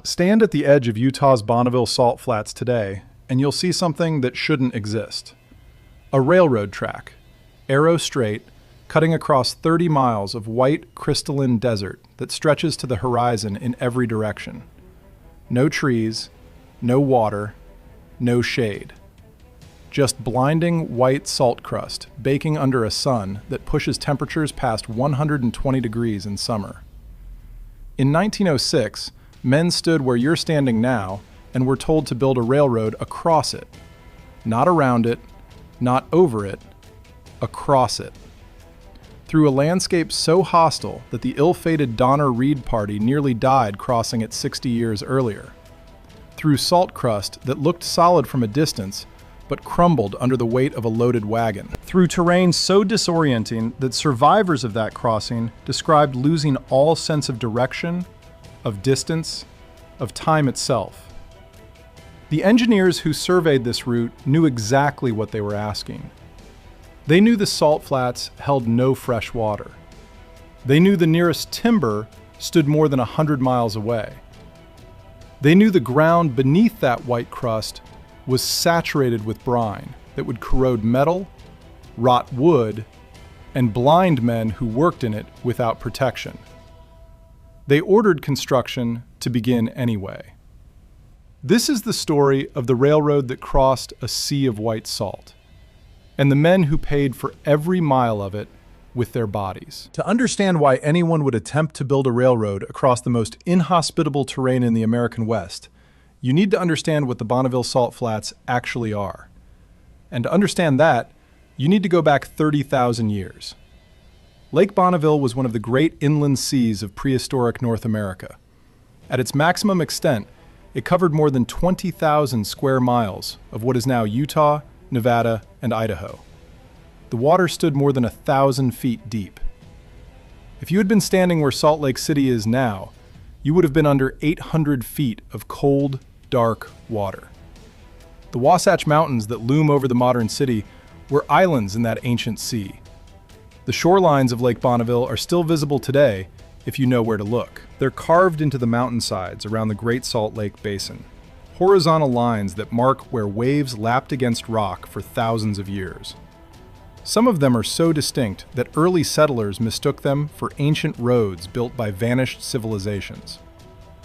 Stand at the edge of Utah's Bonneville Salt Flats today, and you'll see something that shouldn't exist. A railroad track, arrow straight, cutting across 30 miles of white, crystalline desert that stretches to the horizon in every direction. No trees, no water, no shade. Just blinding white salt crust baking under a sun that pushes temperatures past 120 degrees in summer. In 1906, men stood where you're standing now and were told to build a railroad across it. Not around it, not over it, across it. Through a landscape so hostile that the ill-fated Donner Reed Party nearly died crossing it 60 years earlier. Through salt crust that looked solid from a distance but crumbled under the weight of a loaded wagon. Through terrain so disorienting that survivors of that crossing described losing all sense of direction, of distance, of time itself. The engineers who surveyed this route knew exactly what they were asking. They knew the salt flats held no fresh water. They knew the nearest timber stood more than 100 miles away. They knew the ground beneath that white crust was saturated with brine that would corrode metal, rot wood, and blind men who worked in it without protection. They ordered construction to begin anyway. This is the story of the railroad that crossed a sea of white salt, and the men who paid for every mile of it with their bodies. To understand why anyone would attempt to build a railroad across the most inhospitable terrain in the American West, you need to understand what the Bonneville Salt Flats actually are. And to understand that, you need to go back 30,000 years. Lake Bonneville was one of the great inland seas of prehistoric North America. At its maximum extent, it covered more than 20,000 square miles of what is now Utah, Nevada, and Idaho. The water stood more than 1,000 feet deep. If you had been standing where Salt Lake City is now, you would have been under 800 feet of cold, dark water. The Wasatch Mountains that loom over the modern city were islands in that ancient sea. The shorelines of Lake Bonneville are still visible today if you know where to look. They're carved into the mountainsides around the Great Salt Lake Basin, horizontal lines that mark where waves lapped against rock for thousands of years. Some of them are so distinct that early settlers mistook them for ancient roads built by vanished civilizations.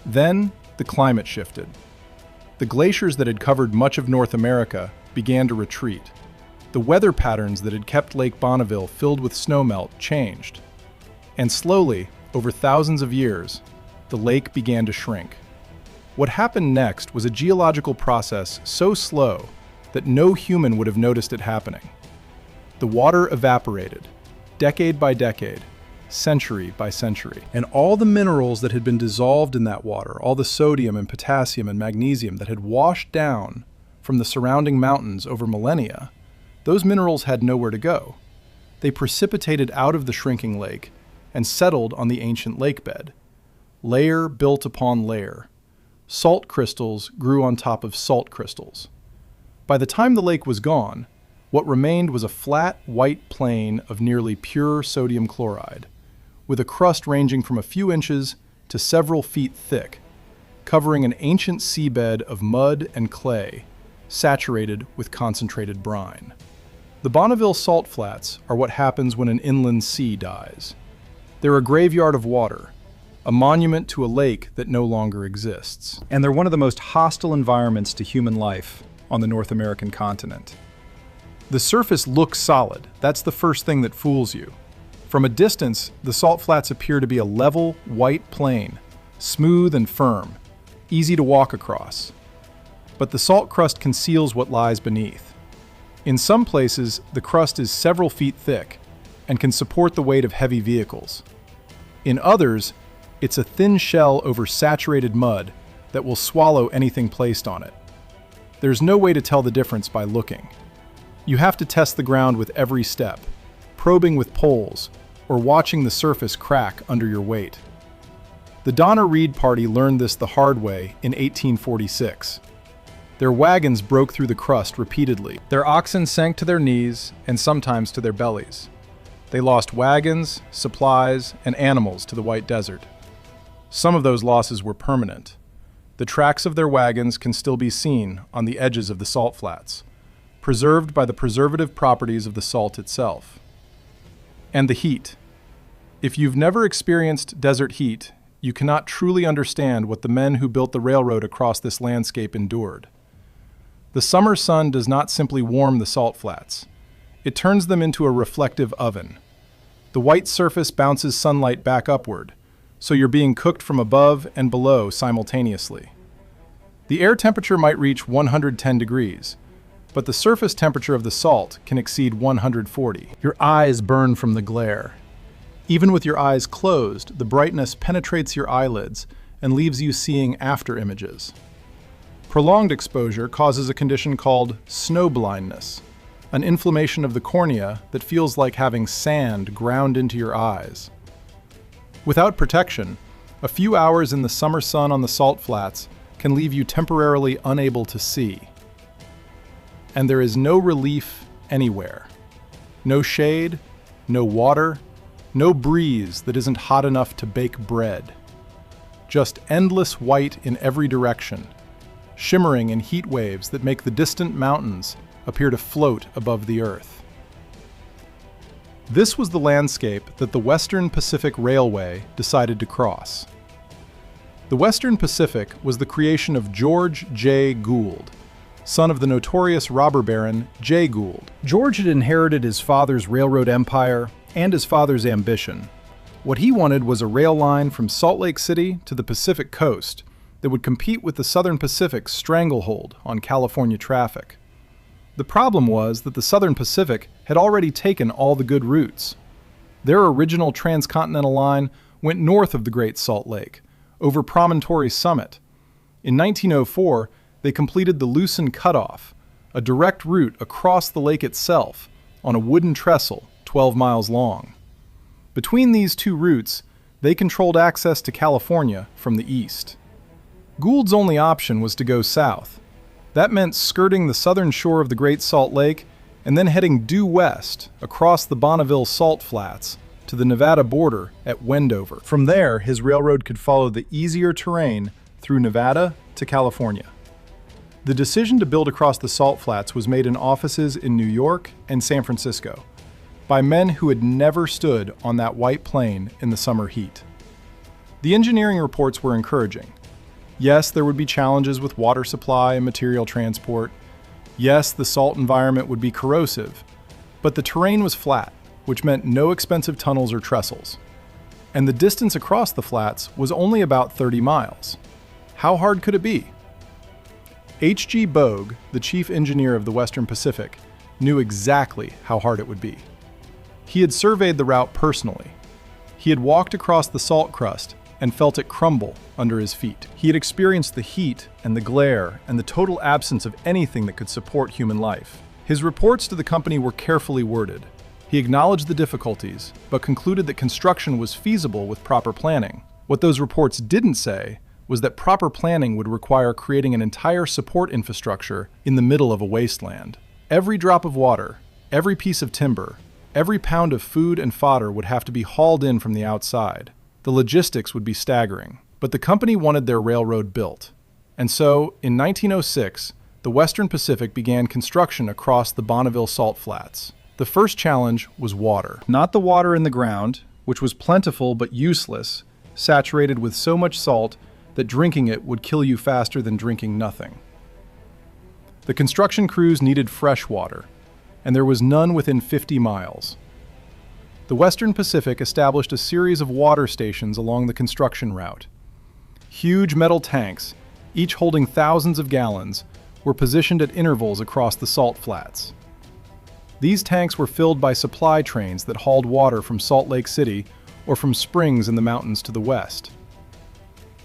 Then, the climate shifted. The glaciers that had covered much of North America began to retreat. The weather patterns that had kept Lake Bonneville filled with snowmelt changed. And slowly, over thousands of years, the lake began to shrink. What happened next was a geological process so slow that no human would have noticed it happening. The water evaporated, decade by decade, century by century. And all the minerals that had been dissolved in that water, all the sodium and potassium and magnesium that had washed down from the surrounding mountains over millennia, those minerals had nowhere to go. They precipitated out of the shrinking lake and settled on the ancient lake bed. Layer built upon layer. Salt crystals grew on top of salt crystals. By the time the lake was gone, what remained was a flat, white plain of nearly pure sodium chloride, with a crust ranging from a few inches to several feet thick, covering an ancient seabed of mud and clay, saturated with concentrated brine. The Bonneville Salt Flats are what happens when an inland sea dies. They're a graveyard of water, a monument to a lake that no longer exists. And they're one of the most hostile environments to human life on the North American continent. The surface looks solid. That's the first thing that fools you. From a distance, the salt flats appear to be a level, white plain, smooth and firm, easy to walk across. But the salt crust conceals what lies beneath. In some places, the crust is several feet thick and can support the weight of heavy vehicles. In others, it's a thin shell over saturated mud that will swallow anything placed on it. There's no way to tell the difference by looking. You have to test the ground with every step, probing with poles, or watching the surface crack under your weight. The Donner Reed Party learned this the hard way in 1846. Their wagons broke through the crust repeatedly. Their oxen sank to their knees and sometimes to their bellies. They lost wagons, supplies, and animals to the White Desert. Some of those losses were permanent. The tracks of their wagons can still be seen on the edges of the salt flats, preserved by the preservative properties of the salt itself. And the heat. If you've never experienced desert heat, you cannot truly understand what the men who built the railroad across this landscape endured. The summer sun does not simply warm the salt flats. It turns them into a reflective oven. The white surface bounces sunlight back upward, so you're being cooked from above and below simultaneously. The air temperature might reach 110 degrees, but the surface temperature of the salt can exceed 140. Your eyes burn from the glare. Even with your eyes closed, the brightness penetrates your eyelids and leaves you seeing after images. Prolonged exposure causes a condition called snow blindness, an inflammation of the cornea that feels like having sand ground into your eyes. Without protection, a few hours in the summer sun on the salt flats can leave you temporarily unable to see. And there is no relief anywhere. No shade, no water, no breeze that isn't hot enough to bake bread. Just endless white in every direction, shimmering in heat waves that make the distant mountains appear to float above the earth. This was the landscape that the Western Pacific Railway decided to cross. The Western Pacific was the creation of George J. Gould, son of the notorious robber baron Jay Gould. George had inherited his father's railroad empire and his father's ambition. What he wanted was a rail line from Salt Lake City to the Pacific coast that would compete with the Southern Pacific's stranglehold on California traffic. The problem was that the Southern Pacific had already taken all the good routes. Their original transcontinental line went north of the Great Salt Lake, over Promontory Summit. In 1904, they completed the Lucin Cutoff, a direct route across the lake itself on a wooden trestle 12 miles long. Between these two routes, they controlled access to California from the east. Gould's only option was to go south. That meant skirting the southern shore of the Great Salt Lake and then heading due west across the Bonneville Salt Flats to the Nevada border at Wendover. From there, his railroad could follow the easier terrain through Nevada to California. The decision to build across the Salt Flats was made in offices in New York and San Francisco by men who had never stood on that white plain in the summer heat. The engineering reports were encouraging. Yes, there would be challenges with water supply and material transport. Yes, the salt environment would be corrosive, but the terrain was flat, which meant no expensive tunnels or trestles. And the distance across the flats was only about 30 miles. How hard could it be? H.G. Bogue, the chief engineer of the Western Pacific, knew exactly how hard it would be. He had surveyed the route personally. He had walked across the salt crust and felt it crumble under his feet. He had experienced the heat and the glare and the total absence of anything that could support human life. His reports to the company were carefully worded. He acknowledged the difficulties, but concluded that construction was feasible with proper planning. What those reports didn't say was that proper planning would require creating an entire support infrastructure in the middle of a wasteland. Every drop of water, every piece of timber, every pound of food and fodder would have to be hauled in from the outside. The logistics would be staggering, but the company wanted their railroad built. And so, in 1906, the Western Pacific began construction across the Bonneville Salt Flats. The first challenge was water. Not the water in the ground, which was plentiful but useless, saturated with so much salt that drinking it would kill you faster than drinking nothing. The construction crews needed fresh water, and there was none within 50 miles. The Western Pacific established a series of water stations along the construction route. Huge metal tanks, each holding thousands of gallons, were positioned at intervals across the salt flats. These tanks were filled by supply trains that hauled water from Salt Lake City or from springs in the mountains to the west.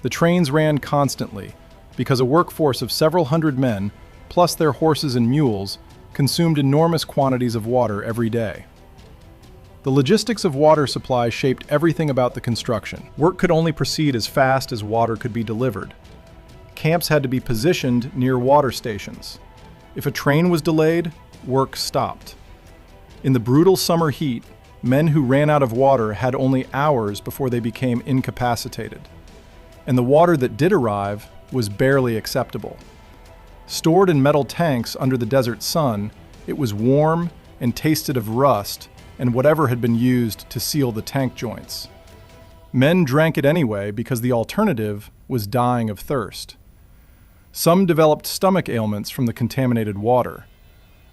The trains ran constantly because a workforce of several hundred men, plus their horses and mules, consumed enormous quantities of water every day. The logistics of water supply shaped everything about the construction. Work could only proceed as fast as water could be delivered. Camps had to be positioned near water stations. If a train was delayed, work stopped. In the brutal summer heat, men who ran out of water had only hours before they became incapacitated. And the water that did arrive was barely acceptable. Stored in metal tanks under the desert sun, it was warm and tasted of rust and whatever had been used to seal the tank joints. Men drank it anyway because the alternative was dying of thirst. Some developed stomach ailments from the contaminated water.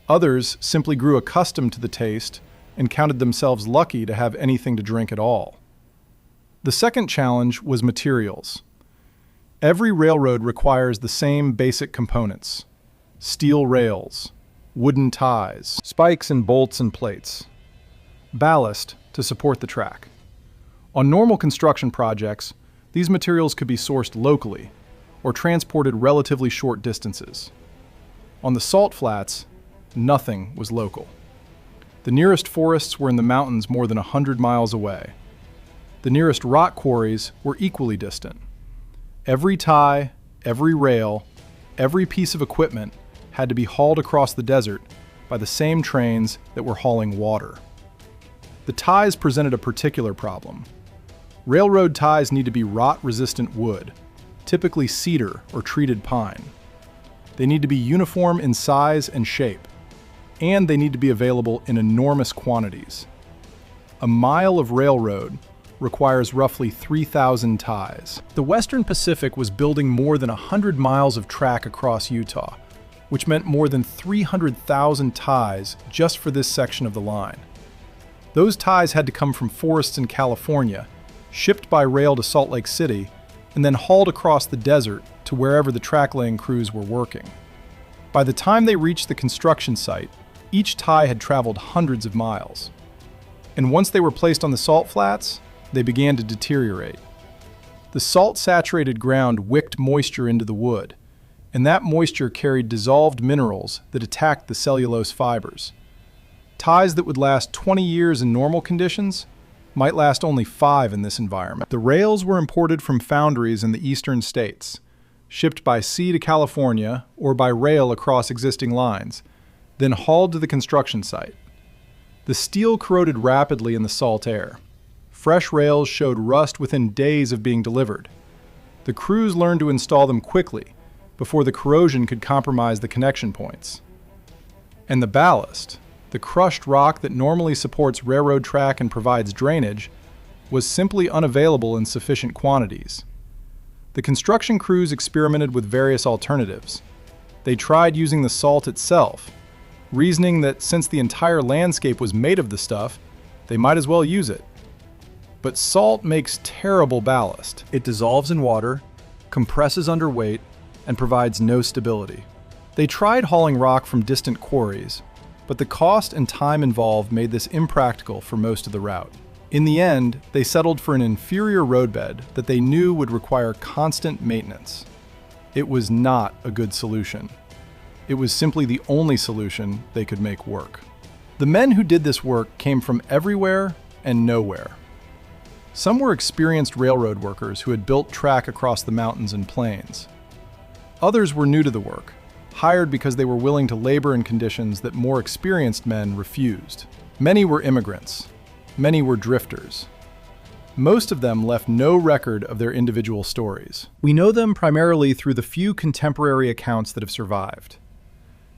Others simply grew accustomed to the taste and counted themselves lucky to have anything to drink at all. The second challenge was materials. Every railroad requires the same basic components: steel rails, wooden ties, spikes and bolts and plates, ballast to support the track. On normal construction projects, these materials could be sourced locally or transported relatively short distances. On the salt flats, nothing was local. The nearest forests were in the mountains more than 100 miles away. The nearest rock quarries were equally distant. Every tie, every rail, every piece of equipment had to be hauled across the desert by the same trains that were hauling water. The ties presented a particular problem. Railroad ties need to be rot-resistant wood, typically cedar or treated pine. They need to be uniform in size and shape, and they need to be available in enormous quantities. A mile of railroad requires roughly 3,000 ties. The Western Pacific was building more than 100 miles of track across Utah, which meant more than 300,000 ties just for this section of the line. Those ties had to come from forests in California, shipped by rail to Salt Lake City, and then hauled across the desert to wherever the track-laying crews were working. By the time they reached the construction site, each tie had traveled hundreds of miles. And once they were placed on the salt flats, they began to deteriorate. The salt-saturated ground wicked moisture into the wood, and that moisture carried dissolved minerals that attacked the cellulose fibers. Ties that would last 20 years in normal conditions might last only 5 in this environment. The rails were imported from foundries in the eastern states, shipped by sea to California or by rail across existing lines, then hauled to the construction site. The steel corroded rapidly in the salt air. Fresh rails showed rust within days of being delivered. The crews learned to install them quickly before the corrosion could compromise the connection points. And the ballast, the crushed rock that normally supports railroad track and provides drainage, was simply unavailable in sufficient quantities. The construction crews experimented with various alternatives. They tried using the salt itself, reasoning that since the entire landscape was made of the stuff, they might as well use it. But salt makes terrible ballast. It dissolves in water, compresses under weight, and provides no stability. They tried hauling rock from distant quarries, but the cost and time involved made this impractical for most of the route. In the end, they settled for an inferior roadbed that they knew would require constant maintenance. It was not a good solution. It was simply the only solution they could make work. The men who did this work came from everywhere and nowhere. Some were experienced railroad workers who had built track across the mountains and plains. Others were new to the work, hired because they were willing to labor in conditions that more experienced men refused. Many were immigrants. Many were drifters. Most of them left no record of their individual stories. We know them primarily through the few contemporary accounts that have survived.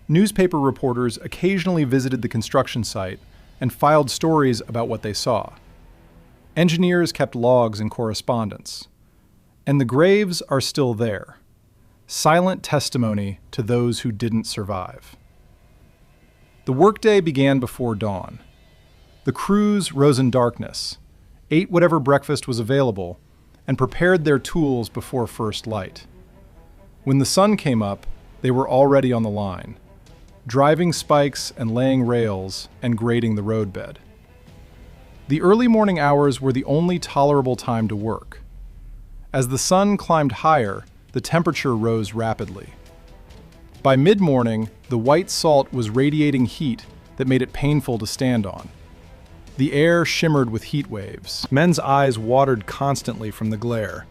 Newspaper reporters occasionally visited the construction site and filed stories about what they saw. Engineers kept logs and correspondence. And the graves are still there. Silent testimony to those who didn't survive. The workday began before dawn. The crews rose in darkness, ate whatever breakfast was available, and prepared their tools before first light. When the sun came up, they were already on the line, driving spikes and laying rails and grading the roadbed. The early morning hours were the only tolerable time to work. As the sun climbed higher, the temperature rose rapidly. By mid-morning, the white salt was radiating heat that made it painful to stand on. The air shimmered with heat waves. Men's eyes watered constantly from the glare,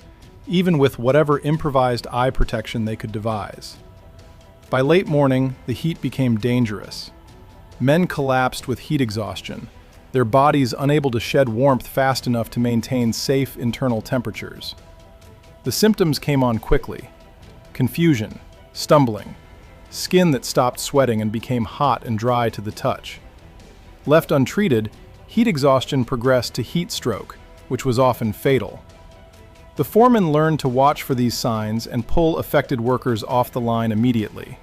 even with whatever improvised eye protection they could devise. By late morning, the heat became dangerous. Men collapsed with heat exhaustion, their bodies unable to shed warmth fast enough to maintain safe internal temperatures. The symptoms came on quickly. confusion, stumbling, skin that stopped sweating and became hot and dry to the touch. Left untreated, heat exhaustion progressed to heat stroke, which was often fatal. The foreman learned to watch for these signs and pull affected workers off the line immediately.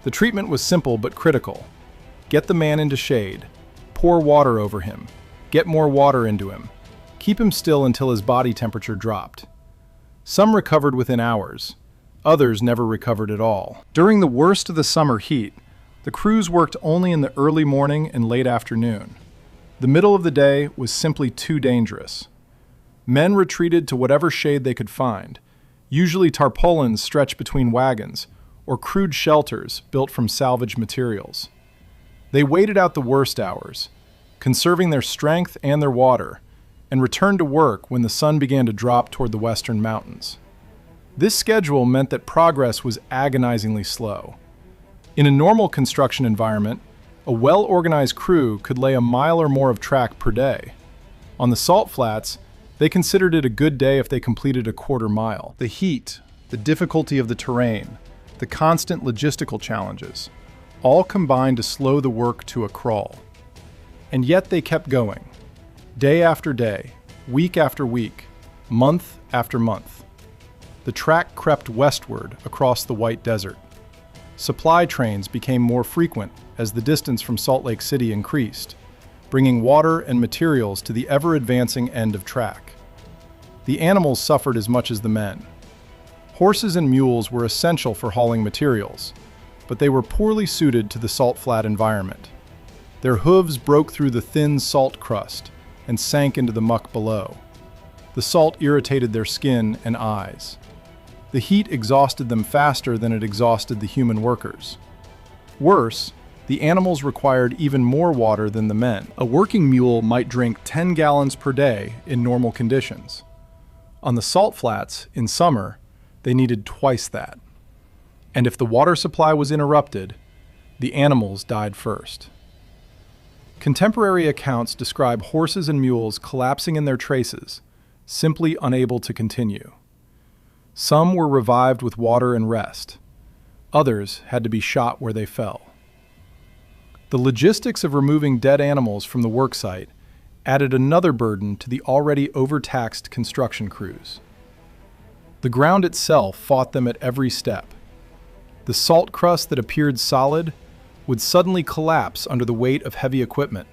The treatment was simple but critical. Get the man into shade, pour water over him, get more water into him, keep him still until his body temperature dropped. Some recovered within hours, others never recovered at all. During the worst of the summer heat, the crews worked only in the early morning and late afternoon. The middle of the day was simply too dangerous. Men retreated to whatever shade they could find, usually tarpaulins stretched between wagons, or crude shelters built from salvaged materials. They waited out the worst hours, conserving their strength and their water, and returned to work when the sun began to drop toward the western mountains. This schedule meant that progress was agonizingly slow. In a normal construction environment, a well-organized crew could lay a mile or more of track per day. On the salt flats, they considered it a good day if they completed a quarter mile. The heat, the difficulty of the terrain, the constant logistical challenges, all combined to slow the work to a crawl. And yet they kept going, day after day, week after week, month after month. The track crept westward across the White Desert. Supply trains became more frequent as the distance from Salt Lake City increased, bringing water and materials to the ever-advancing end of track. The animals suffered as much as the men. Horses and mules were essential for hauling materials, but they were poorly suited to the salt flat environment. Their hooves broke through the thin salt crust and sank into the muck below. The salt irritated their skin and eyes. The heat exhausted them faster than it exhausted the human workers. Worse, the animals required even more water than the men. A working mule might drink 10 gallons per day in normal conditions. On the salt flats, in summer, they needed twice that. And if the water supply was interrupted, the animals died first. Contemporary accounts describe horses and mules collapsing in their traces, simply unable to continue. Some were revived with water and rest. Others had to be shot where they fell. The logistics of removing dead animals from the worksite added another burden to the already overtaxed construction crews. The ground itself fought them at every step. The salt crust that appeared solid would suddenly collapse under the weight of heavy equipment.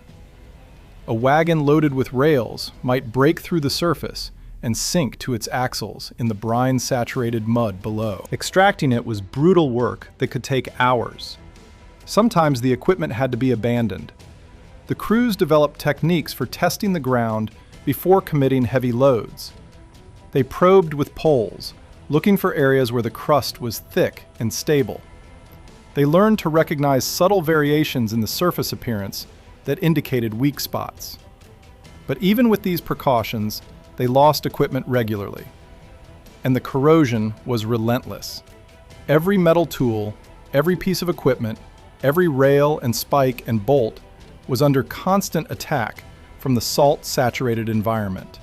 A wagon loaded with rails might break through the surface and sink to its axles in the brine-saturated mud below. Extracting it was brutal work that could take hours. Sometimes the equipment had to be abandoned. The crews developed techniques for testing the ground before committing heavy loads. They probed with poles, looking for areas where the crust was thick and stable. They learned to recognize subtle variations in the surface appearance that indicated weak spots. But even with these precautions, they lost equipment regularly. And the corrosion was relentless. Every metal tool, every piece of equipment, every rail and spike and bolt was under constant attack from the salt-saturated environment.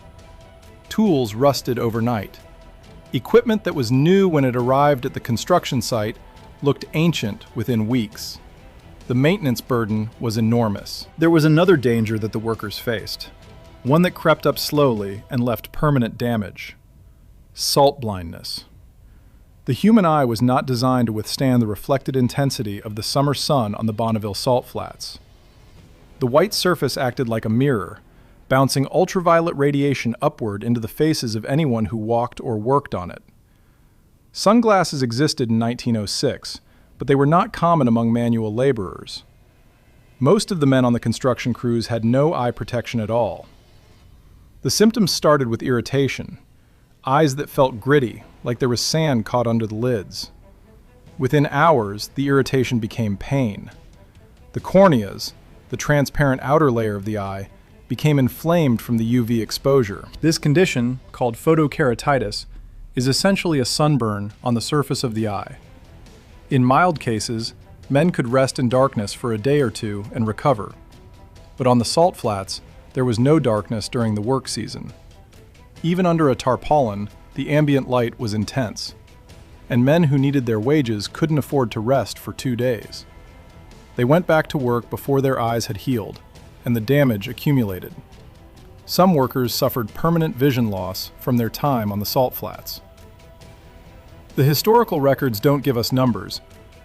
Tools rusted overnight. Equipment that was new when it arrived at the construction site looked ancient within weeks. The maintenance burden was enormous. There was another danger that the workers faced, one that crept up slowly and left permanent damage: salt blindness. The human eye was not designed to withstand the reflected intensity of the summer sun on the Bonneville salt flats. The white surface acted like a mirror, bouncing ultraviolet radiation upward into the faces of anyone who walked or worked on it. Sunglasses existed in 1906, but they were not common among manual laborers. Most of the men on the construction crews had no eye protection at all. The symptoms started with irritation, eyes that felt gritty, like there was sand caught under the lids. Within hours, the irritation became pain. The corneas, the transparent outer layer of the eye, became inflamed from the UV exposure. This condition, called photokeratitis, is essentially a sunburn on the surface of the eye. In mild cases, men could rest in darkness for a day or two and recover. But on the salt flats, there was no darkness during the work season. Even under a tarpaulin, the ambient light was intense. and men who needed their wages couldn't afford to rest for 2 days. They went back to work before their eyes had healed, and the damage accumulated. Some workers suffered permanent vision loss from their time on the salt flats. The historical records don't give us numbers,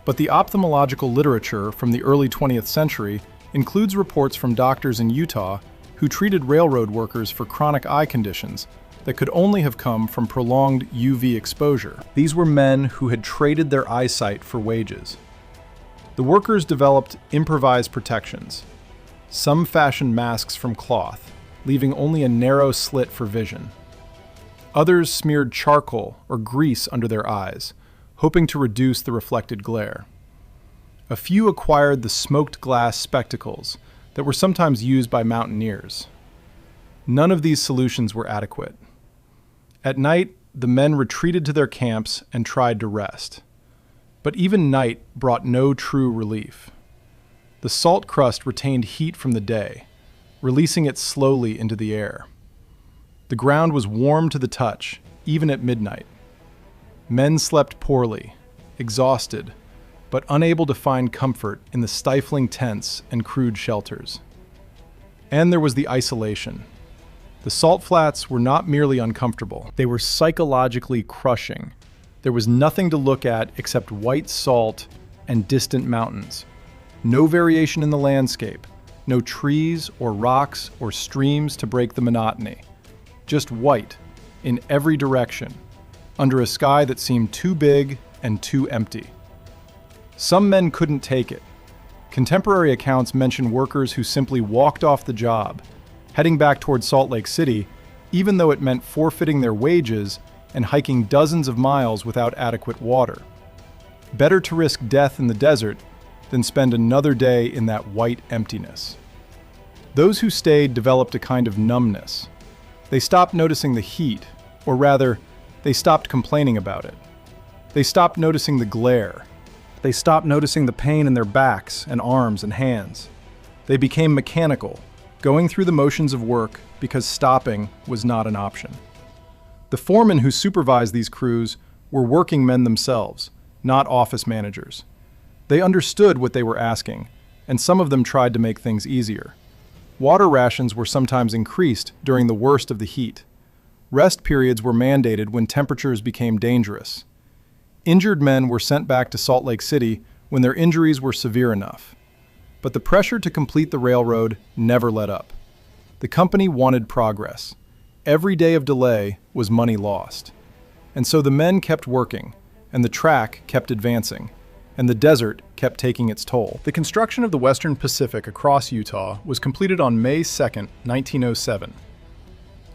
but the ophthalmological literature from the early 20th century includes reports from doctors in Utah who treated railroad workers for chronic eye conditions that could only have come from prolonged UV exposure. These were men who had traded their eyesight for wages. The workers developed improvised protections. Some fashioned masks from cloth, leaving only a narrow slit for vision. Others smeared charcoal or grease under their eyes, hoping to reduce the reflected glare. A few acquired the smoked glass spectacles that were sometimes used by mountaineers. None of these solutions were adequate. At night, the men retreated to their camps and tried to rest. But even night brought no true relief. The salt crust retained heat from the day, releasing it slowly into the air. The ground was warm to the touch, even at midnight. Men slept poorly, exhausted, but unable to find comfort in the stifling tents and crude shelters. And there was the isolation. The salt flats were not merely uncomfortable, they were psychologically crushing. There was nothing to look at except white salt and distant mountains. No variation in the landscape, no trees or rocks or streams to break the monotony. Just white, in every direction, under a sky that seemed too big and too empty. Some men couldn't take it. Contemporary accounts mention workers who simply walked off the job, heading back toward Salt Lake City, even though it meant forfeiting their wages and hiking dozens of miles without adequate water. Better to risk death in the desert than spend another day in that white emptiness. Those who stayed developed a kind of numbness. They stopped noticing the heat, or rather, they stopped complaining about it. They stopped noticing the glare. They stopped noticing the pain in their backs and arms and hands. They became mechanical, going through the motions of work because stopping was not an option. The foremen who supervised these crews were working men themselves, not office managers. They understood what they were asking, and some of them tried to make things easier. Water rations were sometimes increased during the worst of the heat. Rest periods were mandated when temperatures became dangerous. Injured men were sent back to Salt Lake City when their injuries were severe enough. But the pressure to complete the railroad never let up. The company wanted progress. Every day of delay was money lost. And so the men kept working, and the track kept advancing, and the desert kept taking its toll. The construction of the Western Pacific across Utah was completed on May 2, 1907.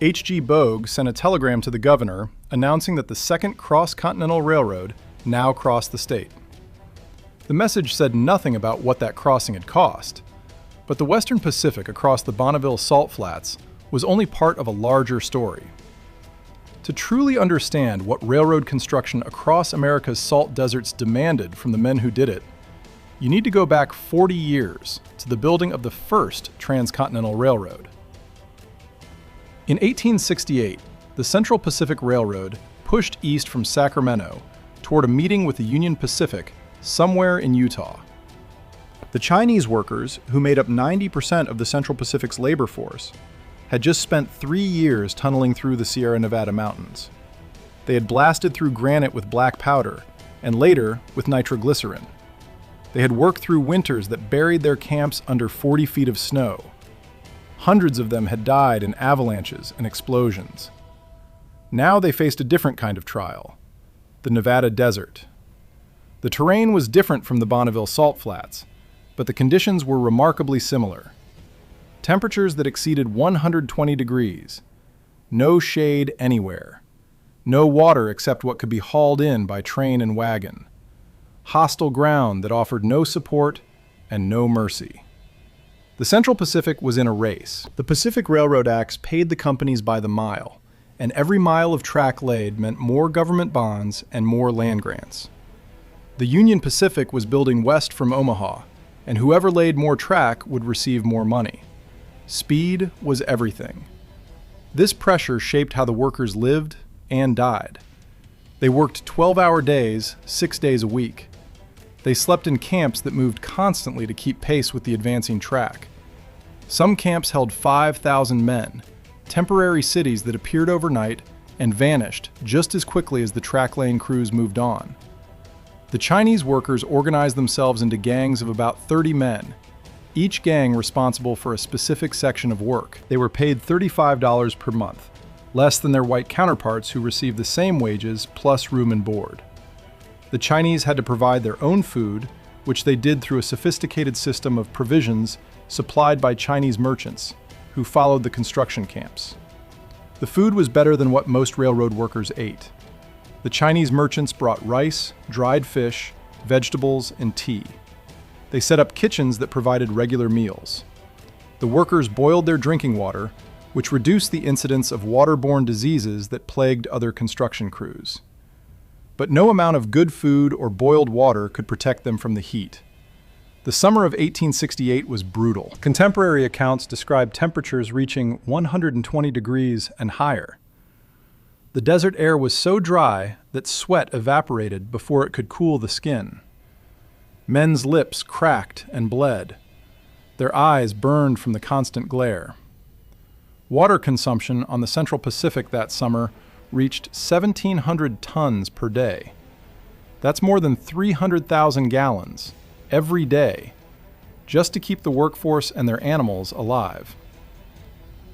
H.G. Bogue sent a telegram to the governor announcing that the Second Cross-Continental Railroad now crossed the state. The message said nothing about what that crossing had cost, but the Western Pacific across the Bonneville Salt Flats was only part of a larger story. To truly understand what railroad construction across America's salt deserts demanded from the men who did it, you need to go back 40 years to the building of the first transcontinental railroad. In 1868, the Central Pacific Railroad pushed east from Sacramento toward a meeting with the Union Pacific somewhere in Utah. The Chinese workers, who made up 90% of the Central Pacic's labor force, had just spent 3 years tunneling through the Sierra Nevada mountains. They had blasted through granite with black powder, and later with nitroglycerin. They had worked through winters that buried their camps under 40 feet of snow. Hundreds of them had died in avalanches and explosions. Now they faced a different kind of trial, the Nevada desert. The terrain was different from the Bonneville Salt Flats, but the conditions were remarkably similar. Temperatures that exceeded 120 degrees, no shade anywhere, no water except what could be hauled in by train and wagon, hostile ground that offered no support and no mercy. The Central Pacific was in a race. The Pacific Railroad Acts paid the companies by the mile, and every mile of track laid meant more government bonds and more land grants. The Union Pacific was building west from Omaha, and whoever laid more track would receive more money. Speed was everything. This pressure shaped how the workers lived and died. They worked 12-hour days, 6 days a week. They slept in camps that moved constantly to keep pace with the advancing track. Some camps held 5,000 men, temporary cities that appeared overnight and vanished just as quickly as the track-laying crews moved on. The Chinese workers organized themselves into gangs of about 30 men, each gang responsible for a specific section of work. They were paid $35 per month, less than their white counterparts who received the same wages plus room and board. The Chinese had to provide their own food, which they did through a sophisticated system of provisions supplied by Chinese merchants who followed the construction camps. The food was better than what most railroad workers ate. The Chinese merchants brought rice, dried fish, vegetables, and tea. They set up kitchens that provided regular meals. The workers boiled their drinking water, which reduced the incidence of waterborne diseases that plagued other construction crews. But no amount of good food or boiled water could protect them from the heat. The summer of 1868 was brutal. Contemporary accounts describe temperatures reaching 120 degrees and higher. The desert air was so dry that sweat evaporated before it could cool the skin. Men's lips cracked and bled. Their eyes burned from the constant glare. Water consumption on the Central Pacific that summer reached 1,700 tons per day. That's more than 300,000 gallons every day, just to keep the workforce and their animals alive.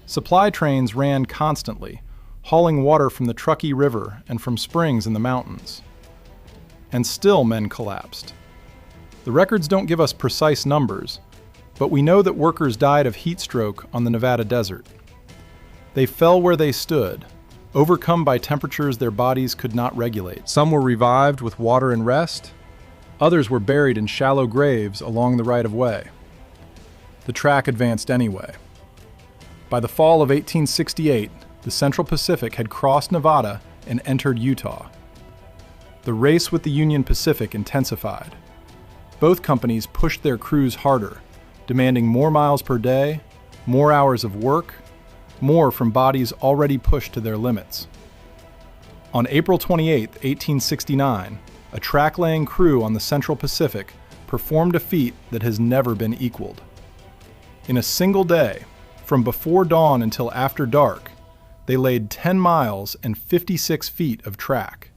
Supply trains ran constantly, hauling water from the Truckee River and from springs in the mountains. And still men collapsed. The records don't give us precise numbers, but we know that workers died of heat stroke on the Nevada desert. They fell where they stood, overcome by temperatures their bodies could not regulate. Some were revived with water and rest. Others were buried in shallow graves along the right-of-way. The track advanced anyway. By the fall of 1868, the Central Pacific had crossed Nevada and entered Utah. The race with the Union Pacific intensified. Both companies pushed their crews harder, demanding more miles per day, more hours of work, more from bodies already pushed to their limits. On April 28, 1869, a track-laying crew on the Central Pacific performed a feat that has never been equaled. In a single day, from before dawn until after dark, they laid 10 miles and 56 feet of track.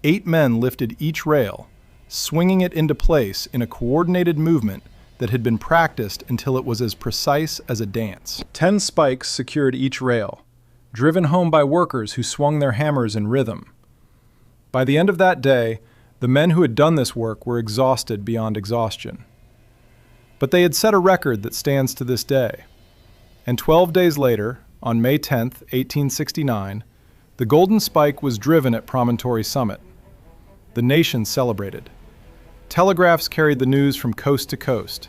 8 men lifted each rail, swinging it into place in a coordinated movement that had been practiced until it was as precise as a dance. 10 spikes secured each rail, driven home by workers who swung their hammers in rhythm. By the end of that day, the men who had done this work were exhausted beyond exhaustion. But they had set a record that stands to this day. And 12 days later, on May 10, 1869, the golden spike was driven at Promontory Summit. The nation celebrated. Telegraphs carried the news from coast to coast.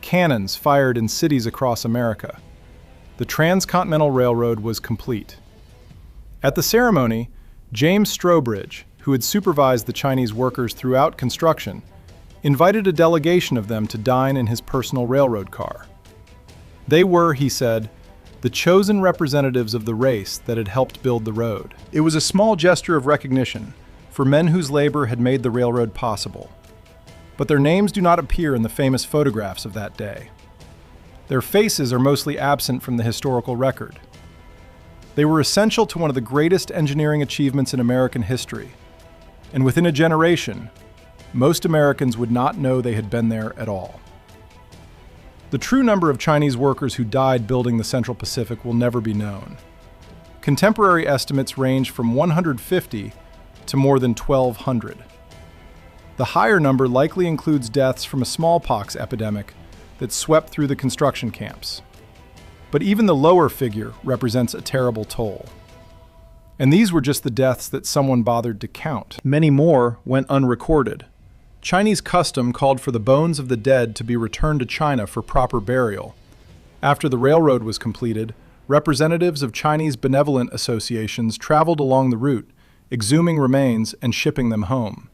Cannons fired in cities across America. The Transcontinental Railroad was complete. At the ceremony, James Strobridge, who had supervised the Chinese workers throughout construction, invited a delegation of them to dine in his personal railroad car. They were, he said, the chosen representatives of the race that had helped build the road. It was a small gesture of recognition for men whose labor had made the railroad possible. But their names do not appear in the famous photographs of that day. Their faces are mostly absent from the historical record. They were essential to one of the greatest engineering achievements in American history, and within a generation, most Americans would not know they had been there at all. The true number of Chinese workers who died building the Central Pacific will never be known. Contemporary estimates range from 150 to more than 1,200. The higher number likely includes deaths from a smallpox epidemic that swept through the construction camps. But even the lower figure represents a terrible toll. And these were just the deaths that someone bothered to count. Many more went unrecorded. Chinese custom called for the bones of the dead to be returned to China for proper burial. After the railroad was completed, representatives of Chinese benevolent associations traveled along the route, exhuming remains and shipping them home.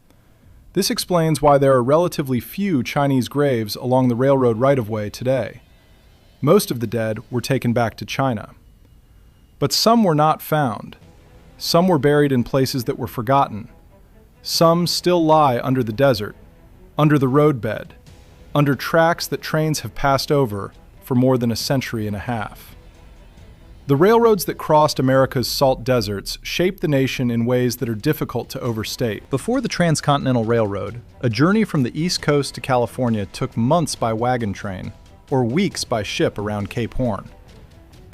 This explains why there are relatively few Chinese graves along the railroad right-of-way today. Most of the dead were taken back to China. But some were not found. Some were buried in places that were forgotten. Some still lie under the desert, under the roadbed, under tracks that trains have passed over for more than a century and a half. The railroads that crossed America's salt deserts shaped the nation in ways that are difficult to overstate. Before the Transcontinental Railroad, a journey from the East Coast to California took months by wagon train, or weeks by ship around Cape Horn.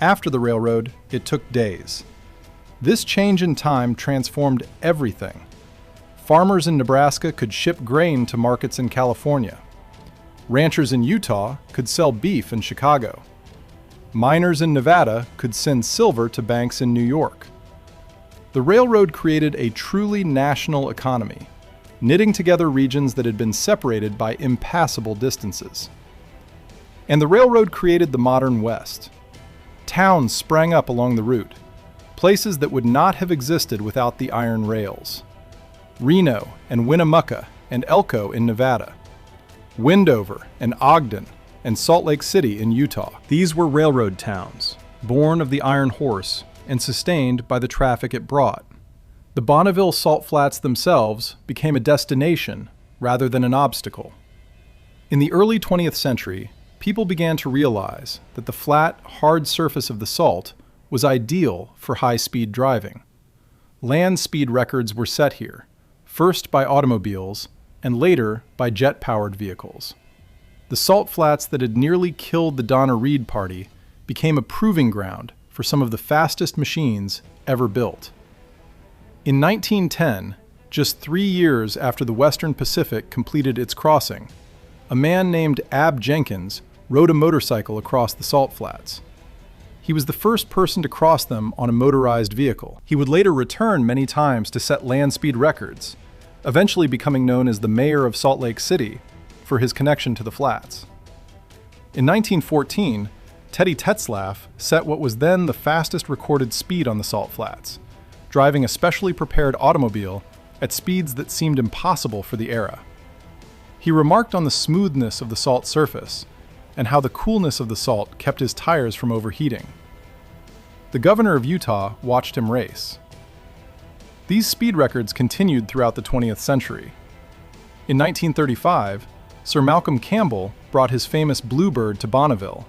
After the railroad, it took days. This change in time transformed everything. Farmers in Nebraska could ship grain to markets in California. Ranchers in Utah could sell beef in Chicago. Miners in Nevada could send silver to banks in New York. The railroad created a truly national economy, knitting together regions that had been separated by impassable distances. And the railroad created the modern West. Towns sprang up along the route, places that would not have existed without the iron rails. Reno and Winnemucca and Elko in Nevada, Windover and Ogden and Salt Lake City in Utah. These were railroad towns, born of the iron horse and sustained by the traffic it brought. The Bonneville Salt Flats themselves became a destination rather than an obstacle. In the early 20th century, people began to realize that the flat, hard surface of the salt was ideal for high-speed driving. Land speed records were set here, first by automobiles and later by jet-powered vehicles. The salt flats that had nearly killed the Donna Reed Party became a proving ground for some of the fastest machines ever built. In 1910, just 3 years after the Western Pacific completed its crossing, a man named Ab Jenkins rode a motorcycle across the salt flats. He was the first person to cross them on a motorized vehicle. He would later return many times to set land speed records, eventually becoming known as the mayor of Salt Lake City for his connection to the flats. In 1914, Teddy Tetzlaff set what was then the fastest recorded speed on the salt flats, driving a specially prepared automobile at speeds that seemed impossible for the era. He remarked on the smoothness of the salt surface and how the coolness of the salt kept his tires from overheating. The governor of Utah watched him race. These speed records continued throughout the 20th century. In 1935, Sir Malcolm Campbell brought his famous Bluebird to Bonneville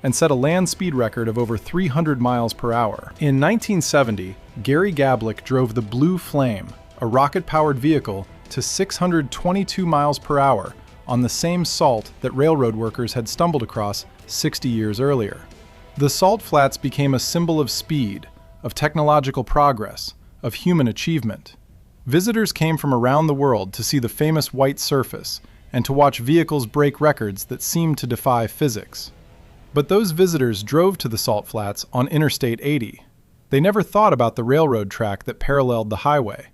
and set a land speed record of over 300 miles per hour. In 1970, Gary Gablick drove the Blue Flame, a rocket-powered vehicle, to 622 miles per hour on the same salt that railroad workers had stumbled across 60 years earlier. The salt flats became a symbol of speed, of technological progress, of human achievement. Visitors came from around the world to see the famous white surface and to watch vehicles break records that seemed to defy physics. But those visitors drove to the salt flats on Interstate 80. They never thought about the railroad track that paralleled the highway.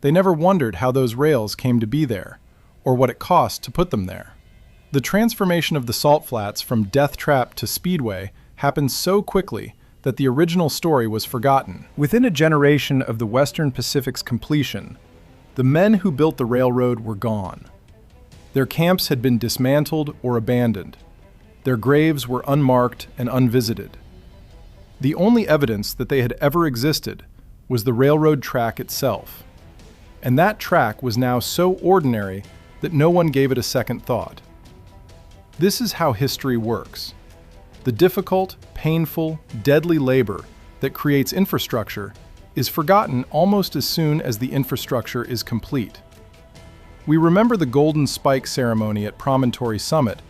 They never wondered how those rails came to be there, or what it cost to put them there. The transformation of the salt flats from death trap to speedway happened so quickly that the original story was forgotten. Within a generation of the Western Pacific's completion, the men who built the railroad were gone. Their camps had been dismantled or abandoned. Their graves were unmarked and unvisited. The only evidence that they had ever existed was the railroad track itself. And that track was now so ordinary that no one gave it a second thought. This is how history works. The difficult, painful, deadly labor that creates infrastructure is forgotten almost as soon as the infrastructure is complete. We remember the Golden Spike ceremony at Promontory Summit,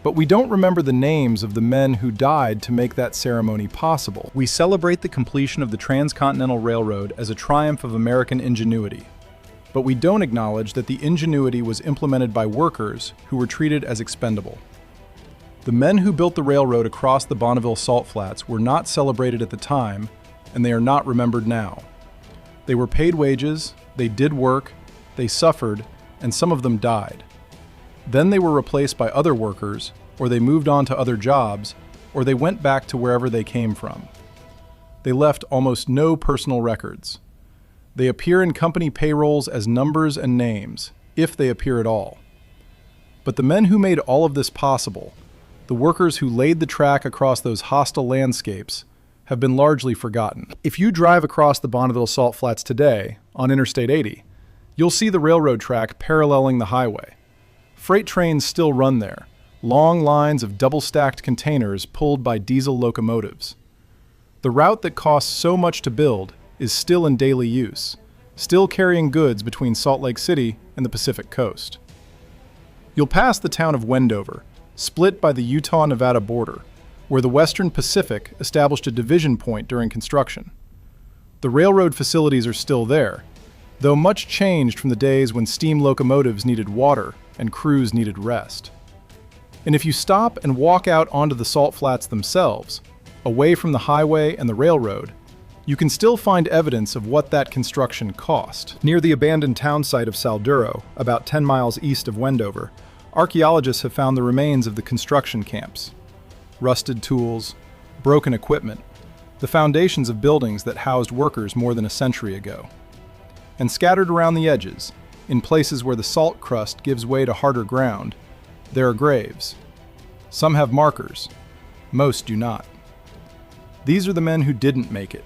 but we don't remember the names of the men who died to make that ceremony possible. We celebrate the completion of the Transcontinental Railroad as a triumph of American ingenuity, but we don't acknowledge that the ingenuity was implemented by workers who were treated as expendable. The men who built the railroad across the Bonneville Salt Flats were not celebrated at the time, and they are not remembered now. They were paid wages, they did work, they suffered, and some of them died. Then they were replaced by other workers, or they moved on to other jobs, or they went back to wherever they came from. They left almost no personal records. They appear in company payrolls as numbers and names, if they appear at all. But the men who made all of this possible, the workers who laid the track across those hostile landscapes, have been largely forgotten. If you drive across the Bonneville Salt Flats today on Interstate 80, you'll see the railroad track paralleling the highway. Freight trains still run there, long lines of double-stacked containers pulled by diesel locomotives. The route that costs so much to build is still in daily use, still carrying goods between Salt Lake City and the Pacific Coast. You'll pass the town of Wendover, split by the Utah-Nevada border, where the Western Pacific established a division point during construction. The railroad facilities are still there, though much changed from the days when steam locomotives needed water and crews needed rest. And if you stop and walk out onto the salt flats themselves, away from the highway and the railroad, you can still find evidence of what that construction cost. Near the abandoned town site of Salduro, about 10 miles east of Wendover, archaeologists have found the remains of the construction camps. Rusted tools, broken equipment, the foundations of buildings that housed workers more than a century ago. And scattered around the edges, in places where the salt crust gives way to harder ground, there are graves. Some have markers, most do not. These are the men who didn't make it,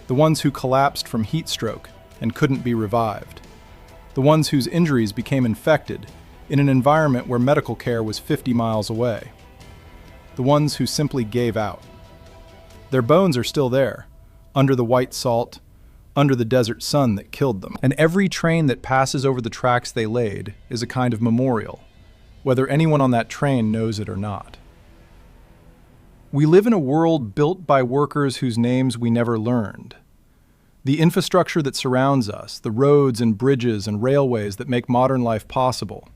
the ones who collapsed from heat stroke and couldn't be revived, the ones whose injuries became infected in an environment where medical care was 50 miles away, the ones who simply gave out. Their bones are still there, under the white salt, under the desert sun that killed them. And every train that passes over the tracks they laid is a kind of memorial, whether anyone on that train knows it or not. We live in a world built by workers whose names we never learned. The infrastructure that surrounds us, the roads and bridges and railways that make modern life possible,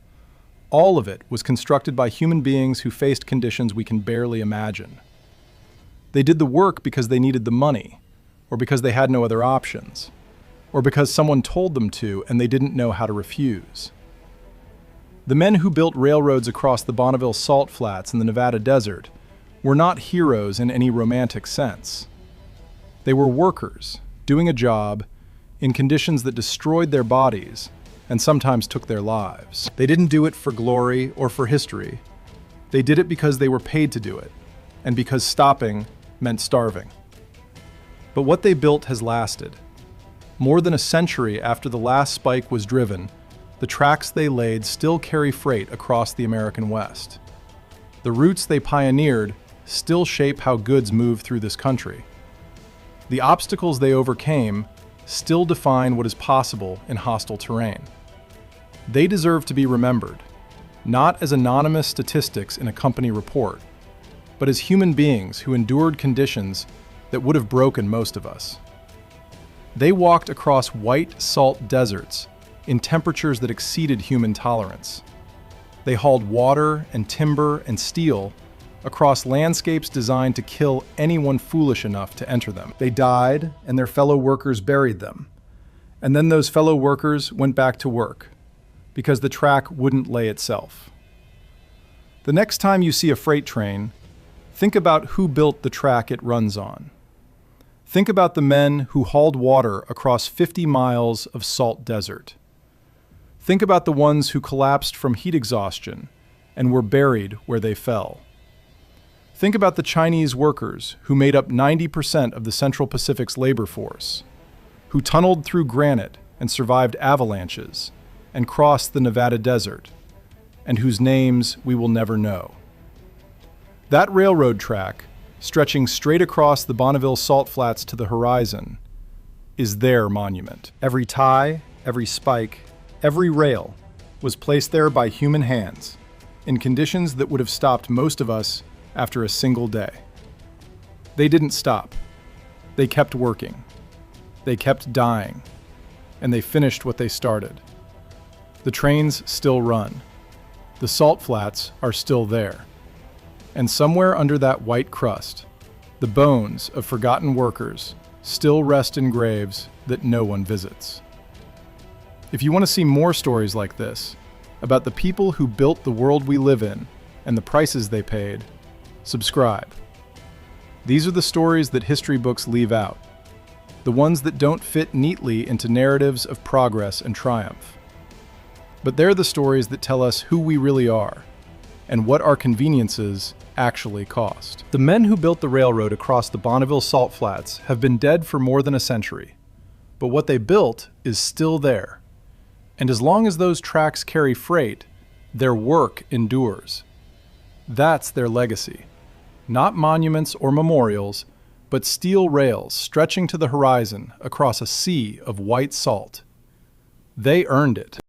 all of it was constructed by human beings who faced conditions we can barely imagine. They did the work because they needed the money, or because they had no other options, or because someone told them to and they didn't know how to refuse. The men who built railroads across the Bonneville Salt Flats in the Nevada desert were not heroes in any romantic sense. They were workers, doing a job, in conditions that destroyed their bodies and sometimes took their lives. They didn't do it for glory or for history. They did it because they were paid to do it, and because stopping meant starving. But what they built has lasted. More than a century after the last spike was driven, the tracks they laid still carry freight across the American West. The routes they pioneered still shape how goods move through this country. The obstacles they overcame still define what is possible in hostile terrain. They deserve to be remembered, not as anonymous statistics in a company report, but as human beings who endured conditions that would have broken most of us. They walked across white salt deserts in temperatures that exceeded human tolerance. They hauled water and timber and steel across landscapes designed to kill anyone foolish enough to enter them. They died, and their fellow workers buried them. And then those fellow workers went back to work, because the track wouldn't lay itself. The next time you see a freight train, think about who built the track it runs on. Think about the men who hauled water across 50 miles of salt desert. Think about the ones who collapsed from heat exhaustion and were buried where they fell. Think about the Chinese workers who made up 90% of the Central Pacific's labor force, who tunneled through granite and survived avalanches and crossed the Nevada desert, and whose names we will never know. That railroad track, stretching straight across the Bonneville Salt Flats to the horizon, is their monument. Every tie, every spike, every rail was placed there by human hands, in conditions that would have stopped most of us after a single day. They didn't stop. They kept working. They kept dying. And they finished what they started. The trains still run. The salt flats are still there. And somewhere under that white crust, the bones of forgotten workers still rest in graves that no one visits. If you want to see more stories like this, about the people who built the world we live in and the prices they paid, subscribe. These are the stories that history books leave out, the ones that don't fit neatly into narratives of progress and triumph. But they're the stories that tell us who we really are, and what our conveniences actually cost. The men who built the railroad across the Bonneville Salt Flats have been dead for more than a century, but what they built is still there. And as long as those tracks carry freight, their work endures. That's their legacy. Not monuments or memorials, but steel rails stretching to the horizon across a sea of white salt. They earned it.